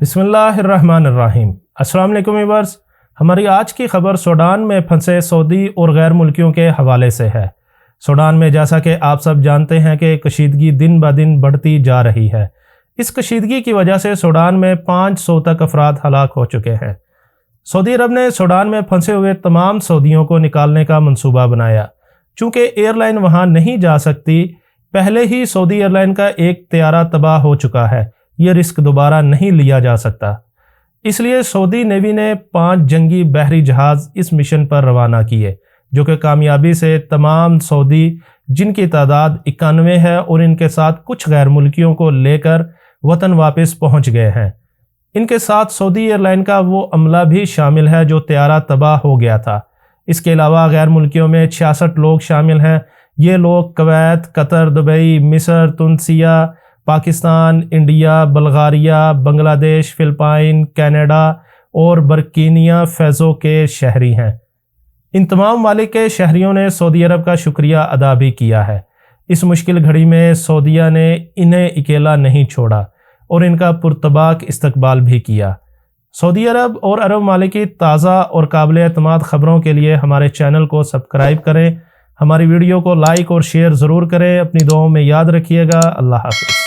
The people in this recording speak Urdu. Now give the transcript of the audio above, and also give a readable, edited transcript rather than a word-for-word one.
بسم اللہ الرحمن الرحیم۔ السلام علیکم ویورز، ہماری آج کی خبر سوڈان میں پھنسے سعودی اور غیر ملکیوں کے حوالے سے ہے۔ سوڈان میں جیسا کہ آپ سب جانتے ہیں کہ کشیدگی دن بہ دن بڑھتی جا رہی ہے۔ اس کشیدگی کی وجہ سے سوڈان میں 500 تک افراد ہلاک ہو چکے ہیں۔ سعودی عرب نے سوڈان میں پھنسے ہوئے تمام سعودیوں کو نکالنے کا منصوبہ بنایا۔ چونکہ ایئر لائن وہاں نہیں جا سکتی، پہلے ہی سعودی ایئر لائن کا ایک طیارہ تباہ ہو چکا ہے، یہ رسک دوبارہ نہیں لیا جا سکتا۔ اس لیے سعودی نیوی نے 5 جنگی بحری جہاز اس مشن پر روانہ کیے، جو کہ کامیابی سے تمام سعودی، جن کی تعداد 91 ہے، اور ان کے ساتھ کچھ غیر ملکیوں کو لے کر وطن واپس پہنچ گئے ہیں۔ ان کے ساتھ سعودی ایئر لائن کا وہ عملہ بھی شامل ہے جو طیارہ تباہ ہو گیا تھا۔ اس کے علاوہ غیر ملکیوں میں 66 لوگ شامل ہیں۔ یہ لوگ کویت، قطر، دبئی، مصر، تونسیہ، پاکستان، انڈیا، بلغاریہ، بنگلہ دیش، فلپائن، کینیڈا اور برکینیا فیسو کے شہری ہیں۔ ان تمام ممالک کے شہریوں نے سعودی عرب کا شکریہ ادا بھی کیا ہے۔ اس مشکل گھڑی میں سعودیہ نے انہیں اکیلا نہیں چھوڑا اور ان کا پرتباک استقبال بھی کیا۔ سعودی عرب اور عرب ممالک کی تازہ اور قابل اعتماد خبروں کے لیے ہمارے چینل کو سبسکرائب کریں، ہماری ویڈیو کو لائک اور شیئر ضرور کریں۔ اپنی دعاؤں میں یاد رکھیے گا۔ اللہ حافظ۔